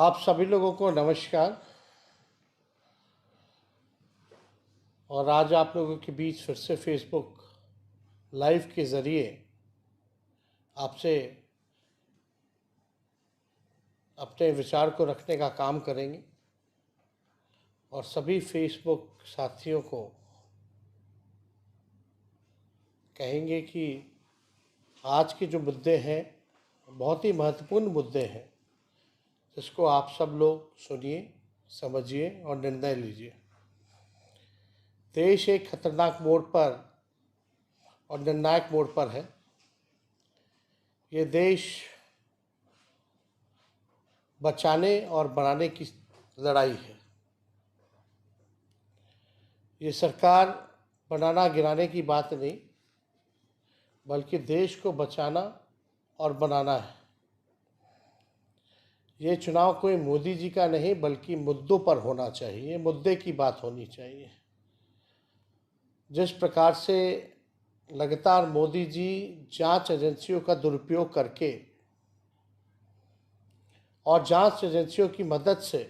आप सभी लोगों को नमस्कार। और आज आप लोगों के बीच फिर से फेसबुक लाइव के ज़रिए आपसे अपने विचार को रखने का काम करेंगे और सभी फेसबुक साथियों को कहेंगे कि आज के जो मुद्दे हैं बहुत ही महत्वपूर्ण मुद्दे हैं, जिसको आप सब लोग सुनिए, समझिए और निर्णय लीजिए। देश एक खतरनाक मोड़ पर और निर्णायक मोड़ पर है। ये देश बचाने और बनाने की लड़ाई है। ये सरकार बनाना गिराने की बात नहीं, बल्कि देश को बचाना और बनाना है। ये चुनाव कोई मोदी जी का नहीं, बल्कि मुद्दों पर होना चाहिए, मुद्दे की बात होनी चाहिए। जिस प्रकार से लगातार मोदी जी जांच एजेंसियों का दुरुपयोग करके और जांच एजेंसियों की मदद से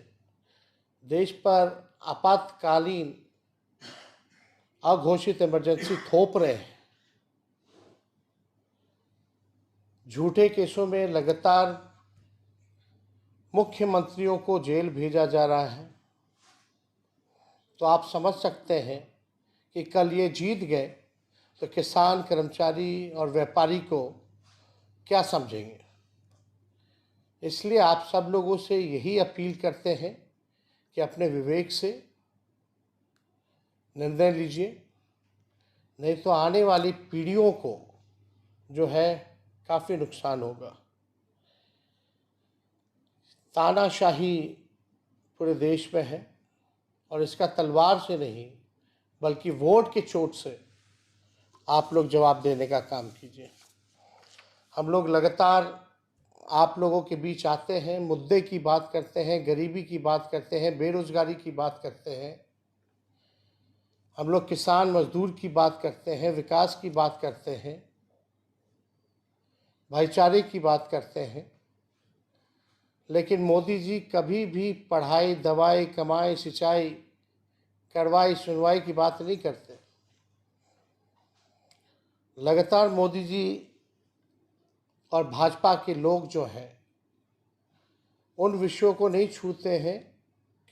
देश पर आपातकालीन अघोषित इमरजेंसी थोप रहे हैं, झूठे केसों में लगातार मुख्यमंत्रियों को जेल भेजा जा रहा है, तो आप समझ सकते हैं कि कल ये जीत गए तो किसान, कर्मचारी और व्यापारी को क्या समझेंगे। इसलिए आप सब लोगों से यही अपील करते हैं कि अपने विवेक से निर्णय लीजिए, नहीं तो आने वाली पीढ़ियों को जो है काफ़ी नुकसान होगा। तानाशाही पूरे देश में है और इसका तलवार से नहीं, बल्कि वोट के चोट से आप लोग जवाब देने का काम कीजिए। हम लोग लगातार आप लोगों के बीच आते हैं, मुद्दे की बात करते हैं, गरीबी की बात करते हैं, बेरोजगारी की बात करते हैं, हम लोग किसान मजदूर की बात करते हैं, विकास की बात करते हैं, भाईचारे की बात करते हैं। लेकिन मोदी जी कभी भी पढ़ाई, दवाई, कमाई, सिंचाई, कार्रवाई, सुनवाई की बात नहीं करते। लगातार मोदी जी और भाजपा के लोग जो हैं उन विषयों को नहीं छूते हैं,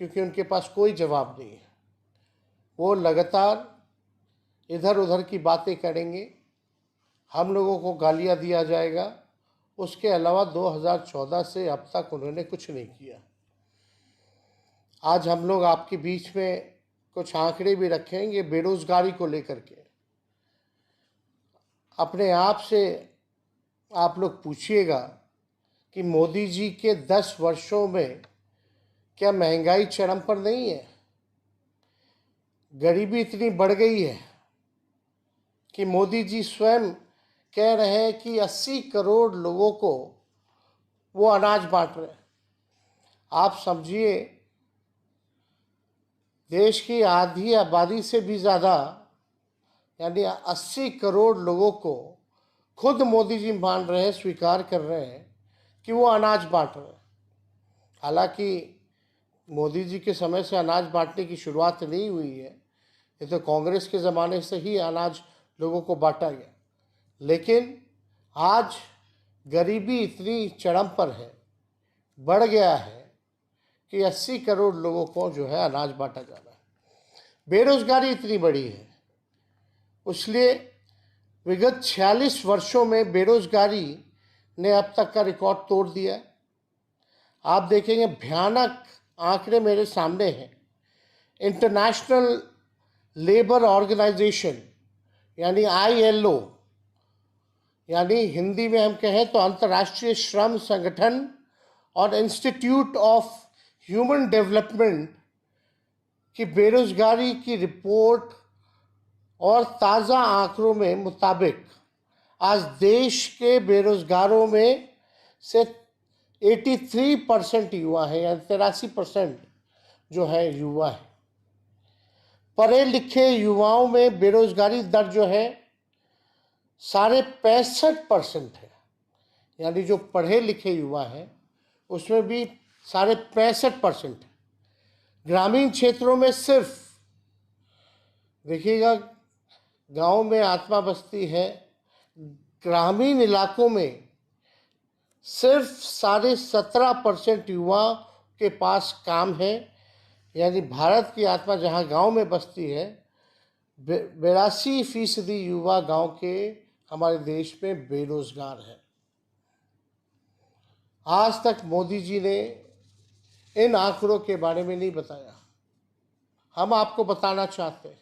क्योंकि उनके पास कोई जवाब नहीं है। वो लगातार इधर उधर की बातें करेंगे, हम लोगों को गालियां दिया जाएगा। उसके अलावा 2014 से अब तक उन्होंने कुछ नहीं किया। आज हम लोग आपके बीच में कुछ आंकड़े भी रखेंगे बेरोजगारी को लेकर के। अपने आप से आप लोग पूछिएगा कि मोदी जी के 10 वर्षों में क्या महंगाई चरम पर नहीं है? गरीबी इतनी बढ़ गई है कि मोदी जी स्वयं कह रहे हैं कि 80 करोड़ लोगों को वो अनाज बांट रहे हैं। आप समझिए, देश की आधी आबादी से भी ज़्यादा यानी 80 करोड़ लोगों को खुद मोदी जी मान रहे हैं, स्वीकार कर रहे हैं कि वो अनाज बांट रहे हैं। हालांकि मोदी जी के समय से अनाज बांटने की शुरुआत नहीं हुई है, ये तो कांग्रेस के ज़माने से ही अनाज लोगों को बांटा गया। लेकिन आज गरीबी इतनी चरम पर है, बढ़ गया है कि 80 करोड़ लोगों को जो है अनाज बांटा जा रहा है। बेरोजगारी इतनी बड़ी है, इसलिए विगत 46 वर्षों में बेरोजगारी ने अब तक का रिकॉर्ड तोड़ दिया है। आप देखेंगे भयानक आंकड़े मेरे सामने हैं। इंटरनेशनल लेबर ऑर्गेनाइजेशन यानी ILO, यानी हिंदी में हम कहें तो अंतर्राष्ट्रीय श्रम संगठन और इंस्टीट्यूट ऑफ ह्यूमन डेवलपमेंट की बेरोजगारी की रिपोर्ट और ताज़ा आंकड़ों में मुताबिक आज देश के बेरोजगारों में से 83% युवा है, यानी 83% जो है युवा है। पढ़े लिखे युवाओं में बेरोजगारी दर जो है 65.5% है, यानी जो पढ़े लिखे युवा हैं उसमें भी 65% है। ग्रामीण क्षेत्रों में सिर्फ, देखिएगा, गांव में आत्मा बस्ती है, ग्रामीण इलाकों में सिर्फ 17.5% युवा के पास काम है। यानी भारत की आत्मा जहां गांव में बसती है, 82% युवा गांव के हमारे देश में बेरोजगार है। आज तक मोदी जी ने इन आंकड़ों के बारे में नहीं बताया। हम आपको बताना चाहते हैं,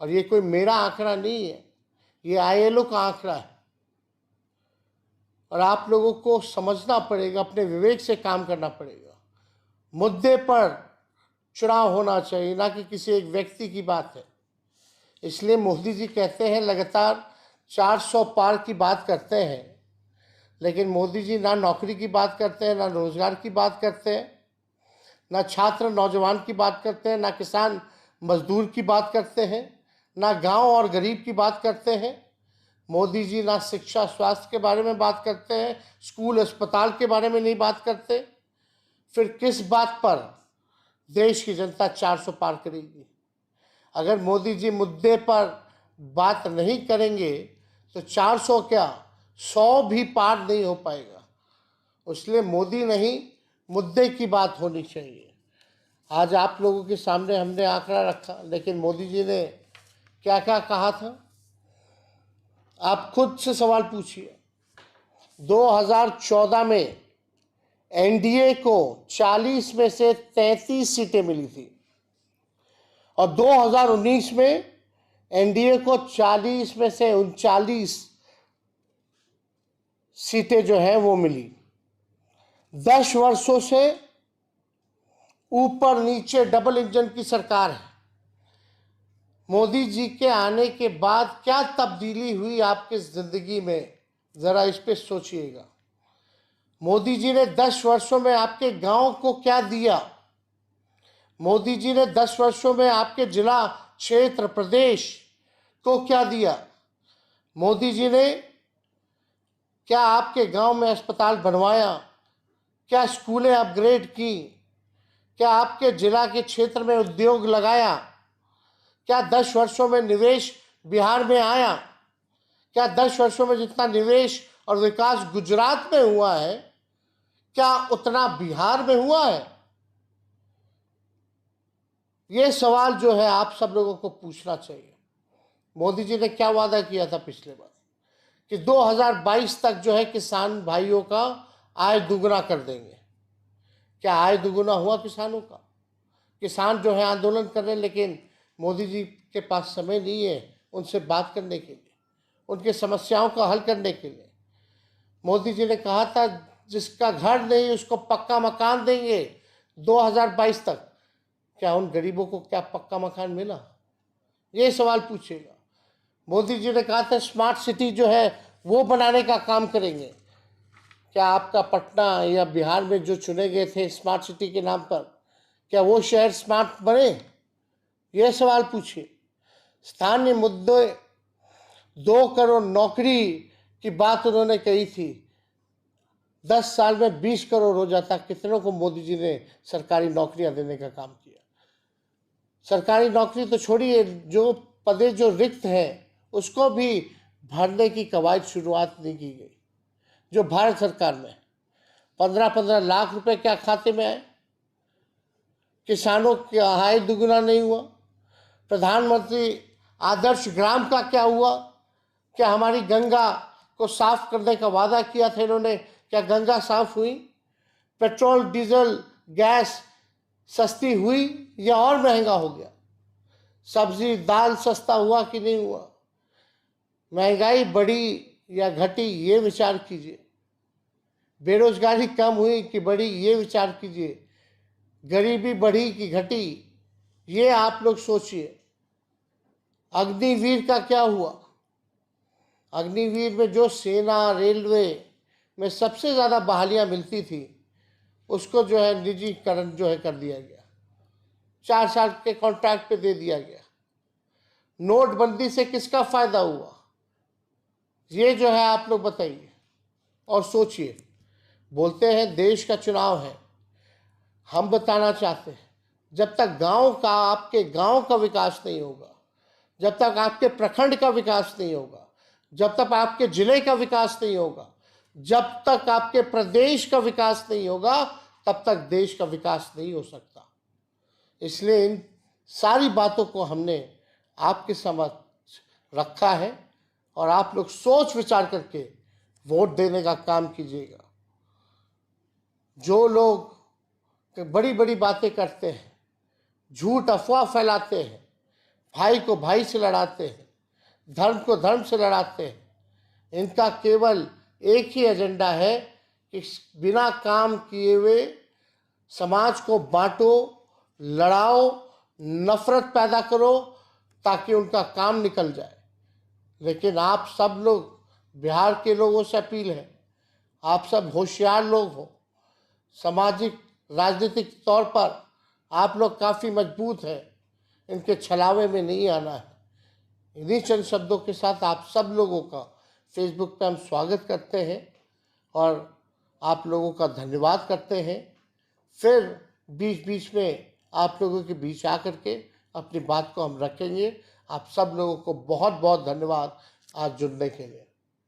और ये कोई मेरा आंकड़ा नहीं है, ये ILO का आंकड़ा है। और आप लोगों को समझना पड़ेगा, अपने विवेक से काम करना पड़ेगा। मुद्दे पर चुनाव होना चाहिए, ना कि किसी एक व्यक्ति की बात है। इसलिए मोदी जी कहते हैं, लगातार 400 पार की बात करते हैं, लेकिन मोदी जी ना नौकरी की बात करते हैं, ना रोजगार की बात करते हैं, ना छात्र नौजवान की बात करते हैं, ना किसान मजदूर की बात करते हैं, ना गांव और गरीब की बात करते हैं। मोदी जी ना शिक्षा स्वास्थ्य के बारे में बात करते हैं, स्कूल अस्पताल के बारे में नहीं बात करते। फिर किस बात पर देश की जनता 400 पार करेगी? अगर मोदी जी मुद्दे पर बात नहीं करेंगे तो 400 क्या, 100 भी पार नहीं हो पाएगा। इसलिए मोदी नहीं, मुद्दे की बात होनी चाहिए। आज आप लोगों के सामने हमने आंकड़ा रखा, लेकिन मोदी जी ने क्या क्या कहा था, आप खुद से सवाल पूछिए। 2014 में NDA को 40 में से 33 सीटें मिली थी, और 2019 में NDA को 40 में से 39 सीटें जो हैं वो मिली। 10 वर्षों से ऊपर नीचे डबल इंजन की सरकार है। मोदी जी के आने के बाद क्या तब्दीली हुई आपकी जिंदगी में, जरा इस पे सोचिएगा। मोदी जी ने 10 वर्षों में आपके गांव को क्या दिया? मोदी जी ने 10 वर्षों में आपके जिला, क्षेत्र, प्रदेश को क्या दिया? मोदी जी ने क्या आपके गांव में अस्पताल बनवाया? क्या स्कूलें अपग्रेड की? क्या आपके जिला के क्षेत्र में उद्योग लगाया? क्या 10 वर्षों में निवेश बिहार में आया? क्या 10 वर्षों में जितना निवेश और विकास गुजरात में हुआ है, क्या उतना बिहार में हुआ है? ये सवाल जो है आप सब लोगों को पूछना चाहिए। मोदी जी ने क्या वादा किया था पिछले बार कि 2022 तक जो है किसान भाइयों का आय दुगना कर देंगे। क्या आय दुगना हुआ किसानों का? किसान जो है आंदोलन कर रहे हैं, लेकिन मोदी जी के पास समय नहीं है उनसे बात करने के लिए, उनकी समस्याओं का हल करने के लिए। मोदी जी ने कहा था जिसका घर नहीं उसको पक्का मकान देंगे 2022 तक। क्या उन गरीबों को क्या पक्का मकान मिला? ये सवाल पूछिएगा। मोदी जी ने कहा था स्मार्ट सिटी जो है वो बनाने का काम करेंगे। क्या आपका पटना या बिहार में जो चुने गए थे स्मार्ट सिटी के नाम पर, क्या वो शहर स्मार्ट बने? ये सवाल पूछिए। स्थानीय मुद्दे, 2 करोड़ नौकरी की बात उन्होंने कही थी, 10 साल में 20 करोड़ हो जाता। कितनों को मोदी जी ने सरकारी नौकरियां देने का काम किया? सरकारी नौकरी तो छोड़िए, जो पदे जो रिक्त हैं उसको भी भरने की कवायद शुरुआत नहीं की गई। जो भारत सरकार में 15-15 लाख रुपए क्या खाते में आए? किसानों की आय दुगुना नहीं हुआ। प्रधानमंत्री आदर्श ग्राम का क्या हुआ? क्या हमारी गंगा को साफ करने का वादा किया था इन्होंने, क्या गंगा साफ हुई? पेट्रोल, डीजल, गैस सस्ती हुई या और महंगा हो गया? सब्जी दाल सस्ता हुआ कि नहीं हुआ? महंगाई बढ़ी या घटी, ये विचार कीजिए। बेरोजगारी कम हुई कि बढ़ी, ये विचार कीजिए। गरीबी बढ़ी कि घटी, ये आप लोग सोचिए। अग्निवीर का क्या हुआ? अग्निवीर में जो सेना, रेलवे में सबसे ज़्यादा बहालियां मिलती थी उसको जो है निजीकरण जो है कर दिया गया, 4 साल के कॉन्ट्रैक्ट पे दे दिया गया। नोटबंदी से किसका फायदा हुआ? ये जो है आप लोग बताइए और सोचिए। बोलते हैं देश का चुनाव है, हम बताना चाहते हैं, जब तक गांव का, आपके गांव का विकास नहीं होगा, जब तक आपके प्रखंड का विकास नहीं होगा, जब तक आपके जिले का विकास नहीं होगा, जब तक आपके प्रदेश का विकास नहीं होगा, तब तक देश का विकास नहीं हो सकता। इसलिए इन सारी बातों को हमने आपके समक्ष रखा है और आप लोग सोच विचार करके वोट देने का काम कीजिएगा। जो लोग बड़ी बड़ी बातें करते हैं, झूठ अफवाह फैलाते हैं, भाई को भाई से लड़ाते हैं, धर्म को धर्म से लड़ाते हैं, इनका केवल एक ही एजेंडा है कि बिना काम किए हुए समाज को बांटो, लड़ाओ, नफरत पैदा करो ताकि उनका काम निकल जाए। लेकिन आप सब लोग, बिहार के लोगों से अपील है, आप सब होशियार लोग हो, सामाजिक राजनीतिक तौर पर आप लोग काफ़ी मजबूत हैं, इनके छलावे में नहीं आना है। इन्हीं चंद शब्दों के साथ आप सब लोगों का फेसबुक पे हम स्वागत करते हैं और आप लोगों का धन्यवाद करते हैं। फिर बीच बीच में आप लोगों के बीच आकर के अपनी बात को हम रखेंगे। आप सब लोगों को बहुत बहुत धन्यवाद आज जुड़ने के लिए।